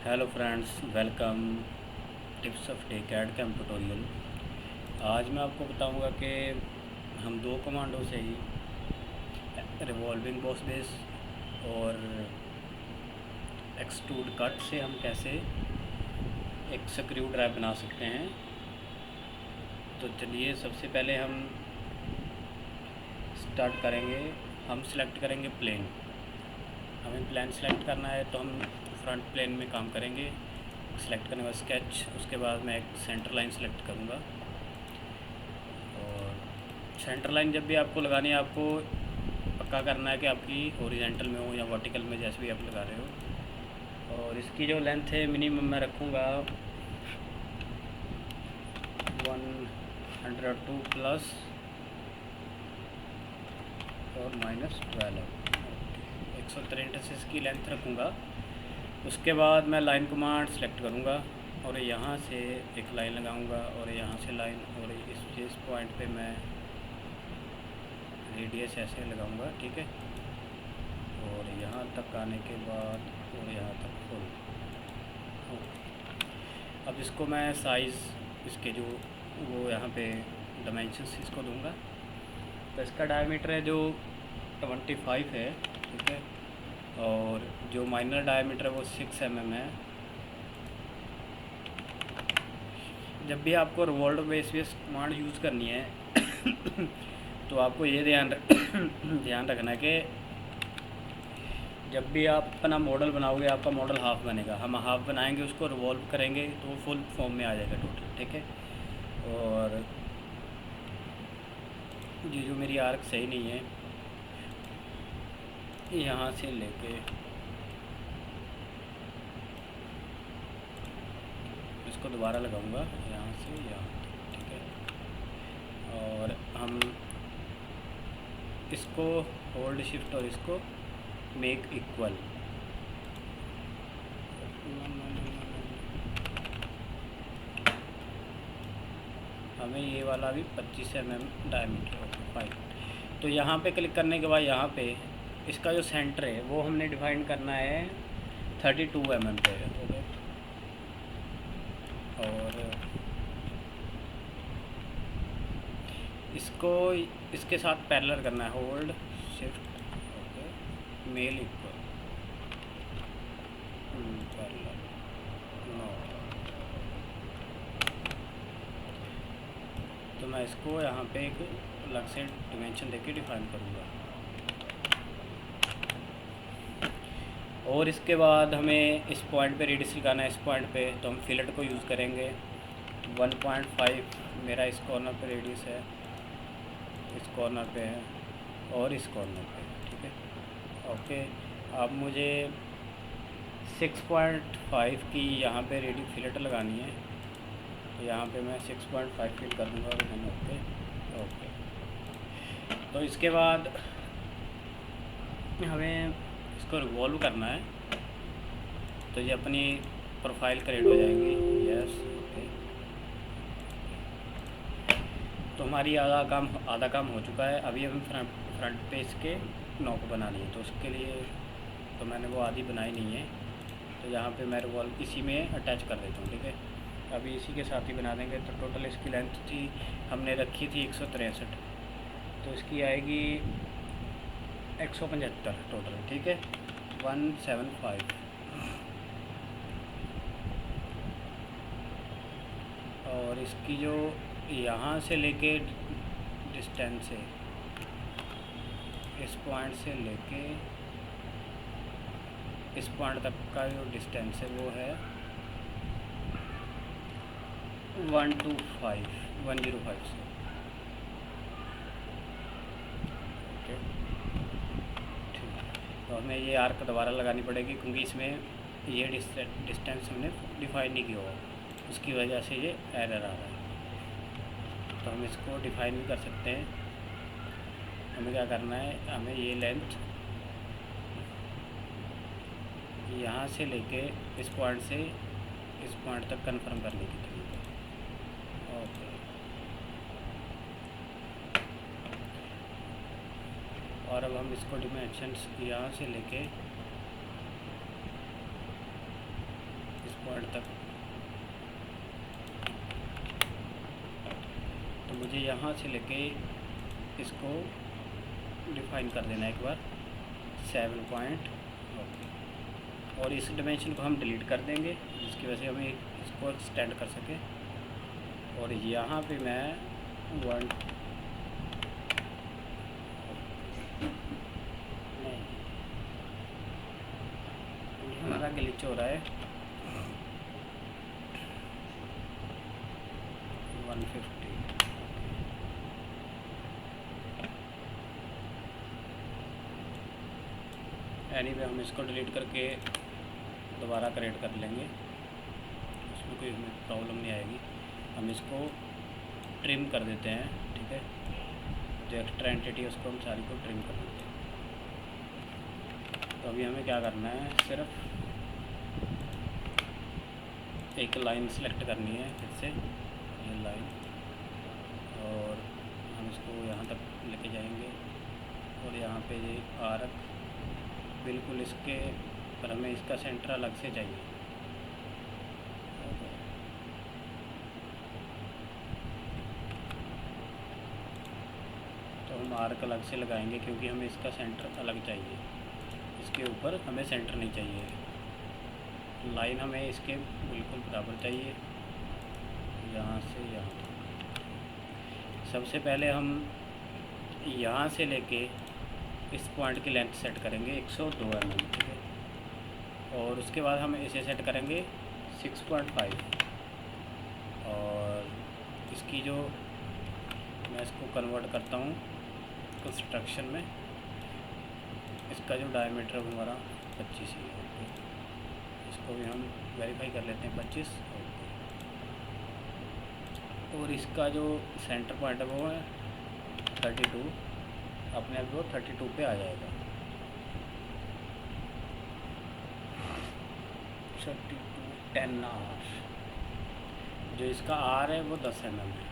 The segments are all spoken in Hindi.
Hello friends, welcome tips of day CAD CAM tutorial. आज मैं आपको बताऊंगा कि हम दो कमांडों से ही रिवॉल्विंग बॉस बेस और एक्सट्रूड कट से हम कैसे एक स्क्रू ड्राइव बना सकते हैं। तो चलिए सबसे पहले हम स्टार्ट करेंगे। हम सिलेक्ट करेंगे प्लेन। हमें प्लेन सेलेक्ट करना है तो हम फ्रंट प्लेन में काम करेंगे। सेलेक्ट करने के बाद स्केच, उसके बाद मैं एक सेंटर लाइन सेलेक्ट करूँगा। और सेंटर लाइन जब भी आपको लगानी है, आपको पक्का करना है कि आपकी हॉरिजॉन्टल में हो या वर्टिकल में, जैसे भी आप लगा रहे हो। और इसकी जो लेंथ है मिनिमम मैं रखूँगा 102 प्लस और -12, 163 इसकी लेंथ रखूँगा। उसके बाद मैं लाइन कमांड सेलेक्ट करूँगा और यहाँ से एक लाइन लगाऊँगा और यहाँ से लाइन, और इस पॉइंट पे मैं रेडियस ऐसे लगाऊँगा, ठीक है। और यहाँ तक आने के बाद और यहाँ तक फुल। अब इसको मैं साइज़ इसके जो वो यहाँ पे डायमेंशंस इसको दूँगा। तो इसका डायमीटर है जो 25 है, ठीक है। और जो माइनर डायमीटर है वो 6 mm है। जब भी आपको रिवॉल्व बेस कमांड यूज़ करनी है तो आपको ये ध्यान रखना है कि जब भी आप अपना मॉडल बनाओगे, आपका मॉडल हाफ़ बनेगा। हम हाफ़ बनाएंगे, उसको रिवॉल्व करेंगे तो वो फुल फॉर्म में आ जाएगा टोटल, ठीक है। और ये जो मेरी आर्क सही नहीं है, यहाँ से लेके इसको दोबारा लगाऊंगा यहाँ से यहाँ तक, ठीक है। और हम इसको होल्ड शिफ्ट और इसको मेक इक्वल, हमें ये वाला भी 25 mm डायमीटर, फाइन। तो यहाँ पे क्लिक करने के बाद यहाँ पे इसका जो सेंटर है वो हमने डिफाइन करना है 32 mm पे, ओके। और इसको इसके साथ पैरेलल करना है, होल्ड शिफ्ट, ओके, मेल इक्वल पैरेलल, नो। तो मैं इसको यहाँ पे एक अलग से डिमेंशन देके डिफाइन करूँगा। और इसके बाद हमें इस पॉइंट पे रेडियस लगाना है। इस पॉइंट पे तो हम फिलेट को यूज़ करेंगे। 1.5 मेरा इस कॉर्नर पे रेडियस है, इस कॉर्नर पे है और इस कॉर्नर पे, ठीक है, ओके। अब मुझे 6.5 की यहाँ पे रेडी फिलेट लगानी है, तो यहाँ पे मैं 6.5 फिल कर दूँगा और मैंने ओके, ओके। तो इसके बाद हमें इसको रिवॉल्व करना है, तो ये अपनी प्रोफाइल क्रिएट हो जाएगी, यस, ओके। तो हमारी आधा काम हो चुका है। अभी हम फ्रंट पे इसके नॉक बना लिए, तो उसके लिए तो मैंने वो आधी बनाई नहीं है, तो यहाँ पे मैं रिवॉल्व इसी में अटैच कर देता हूँ, ठीक है। अभी इसी के साथ ही बना देंगे। तो टोटल इसकी लेंथ थी, हमने रखी थी 163, तो इसकी आएगी 175 टोटल, ठीक है, 175। और इसकी जो यहाँ से लेके डिस्टेंस है, इस पॉइंट से लेके इस पॉइंट तक का जो डिस्टेंस है वो है 105 से, ओके, ठीक। तो हमें ये आर्क दोबारा लगानी पड़ेगी क्योंकि इसमें ये डिस्टेंस हमने डिफाइन नहीं किया हुआ, उसकी वजह से ये एरर आ रहा है। तो हम इसको डिफाइन भी कर सकते हैं। हमें क्या करना है, हमें ये लेंथ यहाँ से लेके इस पॉइंट से इस पॉइंट तक कंफर्म करने की थी, ओके। और अब हम इसको डिमेंशंस यहाँ से लेके पॉइंट तक। तो मुझे यहाँ से लेके इसको डिफाइन कर देना एक बार 7 पॉइंट। ओके, और इस डिमेंशन को हम डिलीट कर देंगे जिसकी वजह से हमें इसको एक्सटेंड कर सके। और यहाँ पे मैं 1 नहीं, हमारा ग्लिच हो रहा है 150। एनीवे हम इसको डिलीट करके दोबारा क्रिएट कर लेंगे, उसमें कोई हमें प्रॉब्लम नहीं आएगी। हम इसको ट्रिम कर देते हैं, ठीक है। जो एक्स्ट्रा एंटिटी है उसको हम सारी को ट्रिम कर देते हैं। तो अभी हमें क्या करना है, सिर्फ एक लाइन सेलेक्ट करनी है फिर से, ये लाइन, और हम इसको यहाँ तक लेके जाएंगे। और यहाँ पे ये आर्क बिल्कुल इसके पर हमें इसका सेंटर अलग से चाहिए। तो हम आर्क अलग से लगाएंगे क्योंकि हमें इसका सेंटर अलग चाहिए, इसके ऊपर हमें सेंटर नहीं चाहिए। लाइन हमें इसके बिल्कुल बराबर चाहिए, यहाँ से यहाँ तक। सबसे पहले हम यहाँ से लेके इस पॉइंट की लेंथ सेट करेंगे 102 mm, ठीक है। और उसके बाद हम इसे सेट करेंगे 6.5। और इसकी जो मैं इसको कन्वर्ट करता हूँ कंस्ट्रक्शन में, इसका जो डायमीटर है हमारा 25 ही है। ओके, इसको भी हम वेरीफाई कर लेते हैं 25। ओके, और इसका जो सेंटर पॉइंट है वो है 32, अपने आप वो 32 पे आ जाएगा। 32 10R, जो इसका R है वो 10 mm है।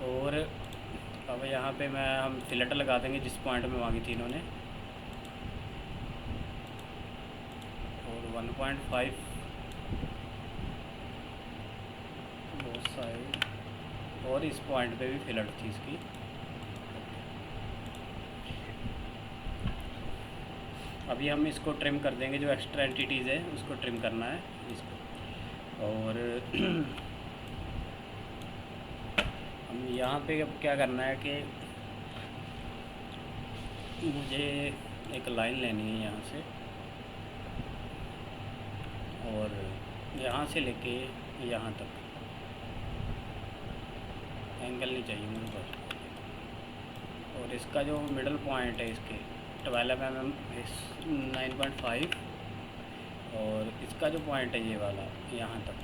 और अब यहाँ पे हम फिलेट लगा देंगे जिस पॉइंट में मांगी थी इन्होंने, और 1.5 बोथ साइड, और इस पॉइंट पे भी फिलेट थी इसकी। अभी हम इसको ट्रिम कर देंगे, जो एक्स्ट्रा एंटिटीज़ है उसको ट्रिम करना है इसको। और हम यहाँ पे अब क्या करना है कि मुझे एक लाइन लेनी है यहाँ से, और यहाँ से लेके यहाँ तक एंगल नहीं चाहिए मुझे बस। और इसका जो मिडल पॉइंट है इसके 12 mm 9.5, और इसका जो पॉइंट है ये वाला यहाँ तक,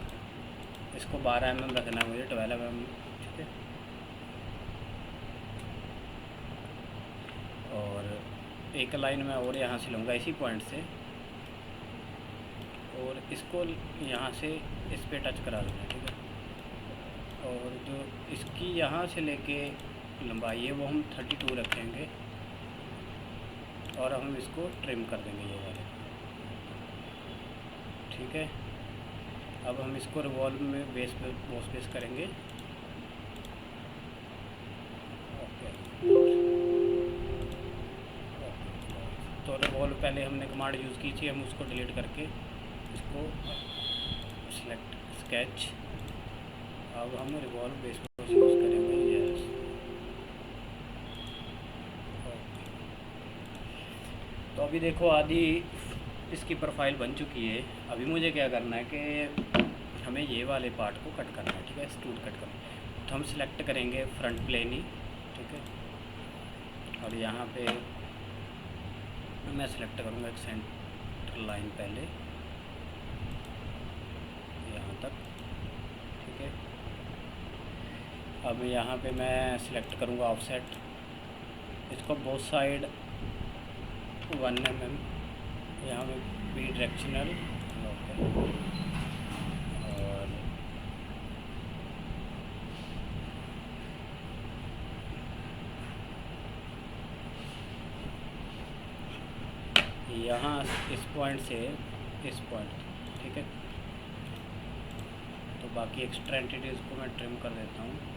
इसको 12 mm रखना है मुझे, 12 mm, ठीक है। और एक लाइन मैं और यहाँ से लूँगा इसी पॉइंट से, और इसको यहाँ से इस पे टच करा दूँगा, ठीक है। और जो इसकी यहाँ से लेके लंबाई है वो हम 32 रखेंगे, और हम इसको ट्रिम कर देंगे ये वाले, ठीक है। अब हम इसको रिवॉल्व में बॉस बेस करेंगे। ओके, तो रिवॉल्व पहले हमने कमांड यूज़ की थी, हम उसको डिलीट करके इसको सेलेक्ट स्केच, अब हम रिवॉल्व बेस बॉस यूज़ करेंगे। यस, तो अभी देखो आधी इसकी प्रोफाइल बन चुकी है। अभी मुझे क्या करना है कि हमें ये वाले पार्ट को कट करना है, ठीक है, एक्सट्रूड कट करना है। तो हम सिलेक्ट करेंगे फ्रंट प्लेन ही, ठीक है। और यहाँ पे मैं सिलेक्ट करूँगा एक सेंटर लाइन पहले यहाँ तक, ठीक है। अब यहाँ पे मैं सिलेक्ट करूँगा ऑफसेट, इसको बोथ साइड 1 mm, यहाँ पे बी डायरेक्शनल, ओके। और यहाँ इस पॉइंट से इस पॉइंट, ठीक है। तो बाकी एक्स्ट्रा एंटिटीज़ को मैं ट्रिम कर देता हूँ।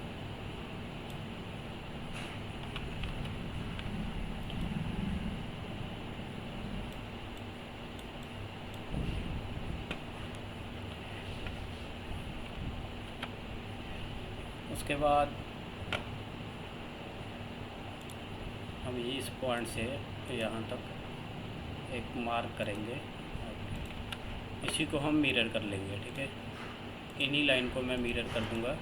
उसके बाद हम ये इस पॉइंट से यहाँ तक एक मार्क करेंगे, इसी को हम मिरर कर लेंगे, ठीक है। इन्हीं लाइन को मैं मिरर कर दूंगा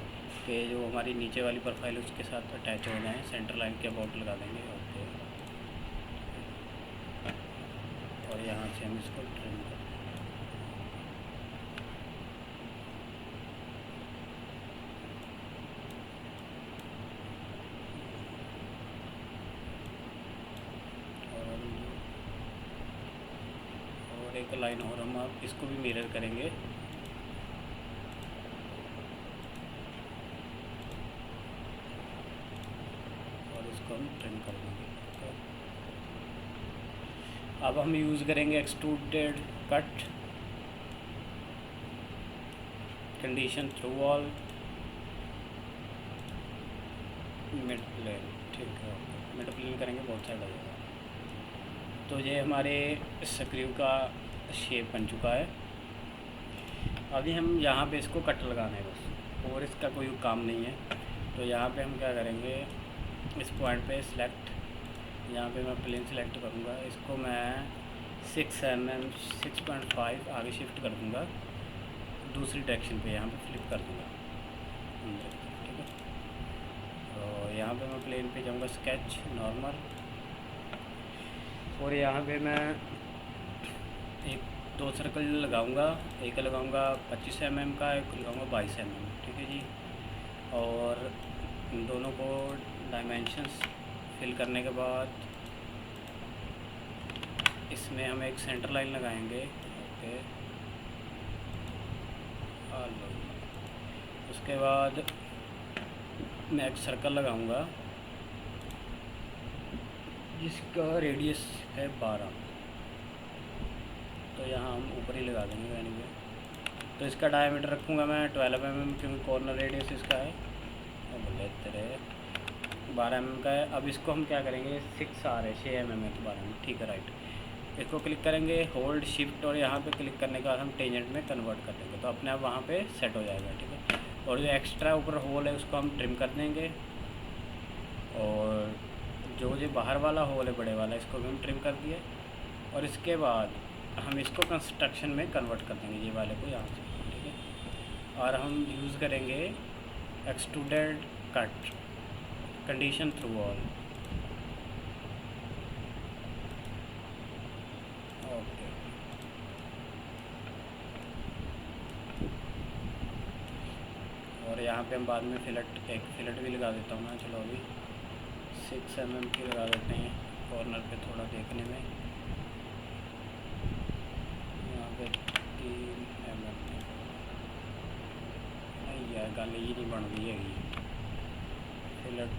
कि जो हमारी नीचे वाली प्रोफाइल उसके साथ अटैच हो जाए। सेंटर लाइन के अबाउट लगा देंगे, ओके। और यहाँ से हम इसको ट्रिम कर देंगे। और एक लाइन और हम अब इसको भी मिरर करेंगे। हम ट्रिम कर देंगे। अब हम यूज़ करेंगे extruded cut, condition through wall, mid plane, ठीक है। मिड प्लेन करेंगे, बहुत साइड हो जाएगा। तो ये हमारे स्क्रू का शेप बन चुका है। अभी हम यहाँ पे इसको कट लगाना है बस, और इसका कोई काम नहीं है। तो यहाँ पे हम क्या करेंगे, इस पॉइंट पे सिलेक्ट, यहाँ पे मैं प्लेन सिलेक्ट करूँगा, इसको मैं 6 mm 6.5 आगे शिफ्ट कर दूँगा, दूसरी डायरेक्शन पे यहाँ पे फ्लिप कर दूँगा, ठीक है। तो यहाँ पे मैं प्लेन पे जाऊँगा, स्केच, नॉर्मल, और यहाँ पे मैं दो सर्कल लगाऊँगा। एक लगाऊँगा 25 mm का, एक लगाऊँगा 22 mm, ठीक है जी। और इन दोनों को डायमेंशंस फिल करने के बाद इसमें हम एक सेंटर लाइन लगाएंगे, ओके। उसके बाद मैं एक सर्कल लगाऊंगा जिसका रेडियस है 12। तो यहाँ हम ऊपर ही लगा देंगे यानी कि। तो इसका डायमीटर रखूँगा मैं 12 mm, क्योंकि कॉर्नर रेडियस इसका है, बोले तेरे 12 mm का है। अब इसको हम क्या करेंगे, 6 आ रहे 6 mm है तो 12 mm, ठीक है, राइट। इसको क्लिक करेंगे, होल्ड शिफ्ट, और यहाँ पे क्लिक करने के बाद हम टेंजेंट में कन्वर्ट कर देंगे, तो अपने आप वहाँ पे सेट हो जाएगा, ठीक है। और जो एक्स्ट्रा ऊपर होल है उसको हम ट्रिम कर देंगे, और जो बाहर वाला होल है बड़े वाला, इसको भी हम ट्रिम कर दिए। और इसके बाद हम इसको कंस्ट्रक्शन में कन्वर्ट कर देंगे, ये वाले को यहाँ से, ठीक है। और हम यूज़ करेंगे extruded cut, condition through wall, okay. और यहाँ पे हम बाद में एक फिलेट भी लगा देता हूँ मैं, चलो अभी 6 mm की लगा देते हैं कॉर्नर पे, थोड़ा देखने में। यहाँ पे 3 mm, नहीं यार गल ही नहीं बन रही हैगी, फिलेट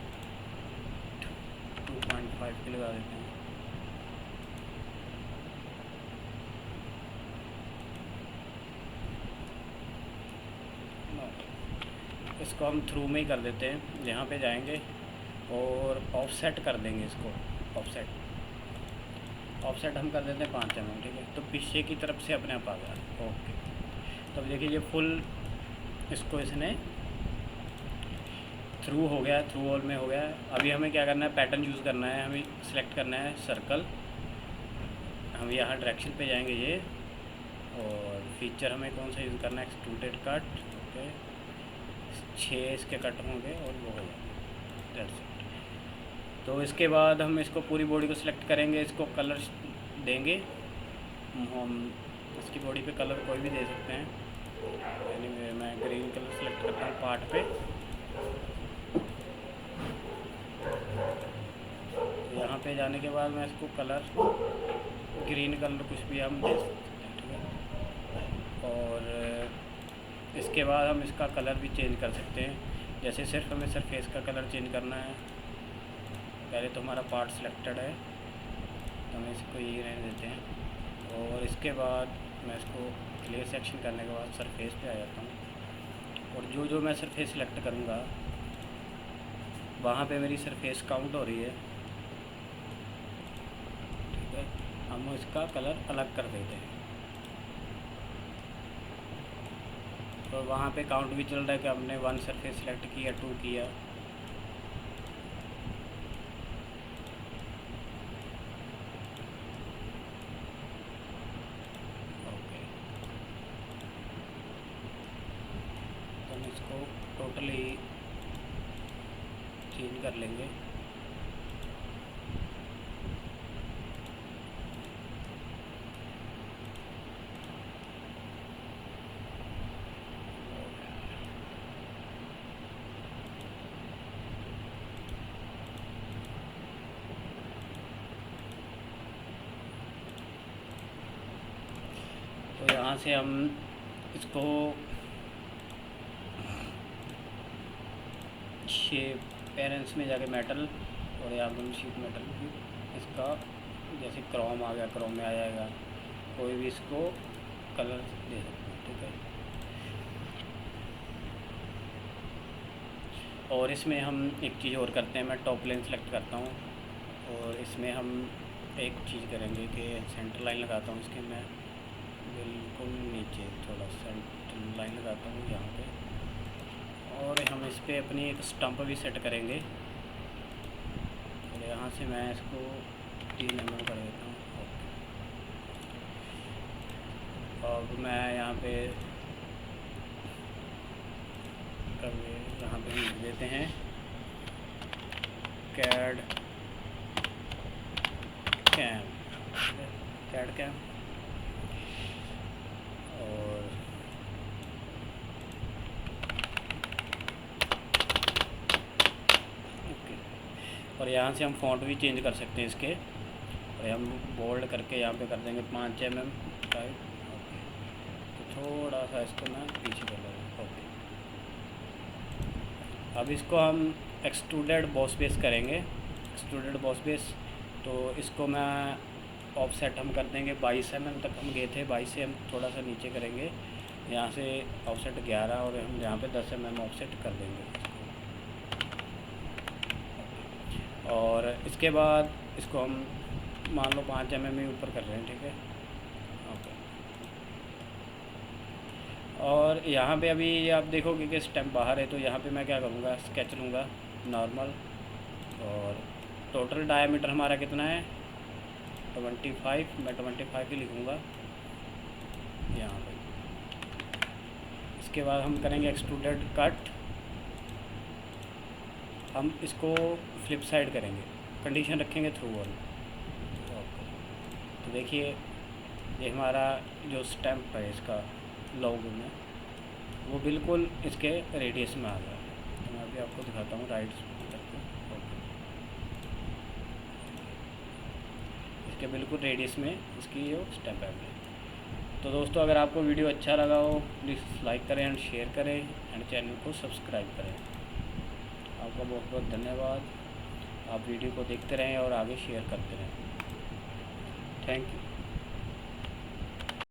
2.5 की लगा देते हैं। इसको हम थ्रू में ही कर देते हैं, यहाँ पे जाएंगे और ऑफसेट कर देंगे इसको, ऑफसेट हम कर देते हैं 5 mm, ठीक है। तो पीछे की तरफ से अपने आप आ गया, ओके। तो देखिए ये फुल इसको इसने थ्रू हो गया, थ्रू वॉल में हो गया। अभी हमें क्या करना है, पैटर्न यूज़ करना है, हमें सेलेक्ट करना है सर्कल। हम यहाँ डायरेक्शन पे जाएंगे ये, और फीचर हमें कौन सा यूज़ करना है, एक्सट्रूडेड कट, ओके। 6 इसके कट होंगे और वो हो जाएगा, दैट्स इट। तो इसके बाद हम इसको पूरी बॉडी को सिलेक्ट करेंगे, इसको कलर देंगे हम, इसकी बॉडी पे कलर कोई भी दे सकते हैं। एनीवे मैं ग्रीन कलर सेलेक्ट करता हूँ पार्ट पे। तो यहाँ पे जाने के बाद मैं इसको कलर ग्रीन कलर कुछ भी हम दे सकते हैं, ठीक है। और इसके बाद हम इसका कलर भी चेंज कर सकते हैं, जैसे सिर्फ हमें सरफेस का कलर चेंज करना है। पहले तो हमारा पार्ट सिलेक्टेड है, तो हम इसको ये रहने देते हैं, और इसके बाद मैं इसको क्लियर सेक्शन करने के बाद सरफेस पे आ जाता हूँ, और जो जो मैं सरफेस सिलेक्ट करूँगा वहाँ पे मेरी सरफेस काउंट हो रही है, ठीक है। हम इसका कलर अलग कर देते हैं, तो वहाँ पे काउंट भी चल रहा है कि हमने 1 सरफेस सिलेक्ट किया, 2 किया। ओके, तो हम इसको टोटली चेंज कर लेंगे। तो यहाँ से हम इसको शेप पेरेंट्स में जाके मेटल, और यहाँ पर शीट मेटल इसका जैसे क्रोम आ गया, क्रोम में आ जाएगा, कोई भी इसको कलर दे सकते हैं, ठीक है। और इसमें हम एक चीज़ और करते हैं, मैं टॉप लाइन सेलेक्ट करता हूँ, और इसमें हम एक चीज़ करेंगे कि सेंटर लाइन लगाता हूँ इसके, मैं बिल्कुल नीचे थोड़ा सेंटर लाइन लगाता हूँ यहाँ पे, और हम इस पर अपनी एक स्टंप भी सेट करेंगे। और यहाँ से मैं इसको 3 mm कर देता हूँ। अब मैं यहाँ पे यहाँ पे लिख देते हैं कैड कैम, और ओके। और यहाँ से हम फ़ॉन्ट भी चेंज कर सकते हैं इसके, और हम बोल्ड करके यहाँ पे कर देंगे 5 mm टाइप। ओके, तो थोड़ा सा इसको मैं पीछे कर लूँगा। ओके, अब इसको हम एक्सट्रूडेड बॉस बेस करेंगे। एक्सट्रूडेड बॉस बेस, तो इसको मैं ऑफसेट हम कर देंगे 22 mm तक हम गए थे, 22 से हम थोड़ा सा नीचे करेंगे, यहाँ से ऑफसेट 11, और हम यहाँ पे 10 mm ऑफसेट कर देंगे इसको। और इसके बाद इसको हम मान लो 5 mm ऊपर कर रहे हैं, ठीक है। ओके, और यहाँ पे अभी आप देखोगे कि स्टेम बाहर है, तो यहाँ पे मैं क्या करूँगा, स्केच लूँगा नॉर्मल, और टोटल डायामीटर हमारा कितना है 25, मैं 25 ही लिखूँगा यहाँ पे। इसके बाद हम करेंगे एक्सट्रूडेड कट, हम इसको फ्लिप साइड करेंगे, कंडीशन रखेंगे थ्रू वन। तो देखिए ये हमारा जो स्टैम्प है इसका लोगो में, वो बिल्कुल इसके रेडियस में आ गया। तो मैं अभी आपको दिखाता हूँ राइट करके। इसके बिल्कुल रेडियस में इसकी जो स्टैम्प है। तो दोस्तों, अगर आपको वीडियो अच्छा लगा हो प्लीज़ लाइक करें एंड शेयर करें एंड चैनल को सब्सक्राइब करें। आपका बहुत बहुत धन्यवाद। आप वीडियो को देखते रहें और आगे शेयर करते रहें। Thank you.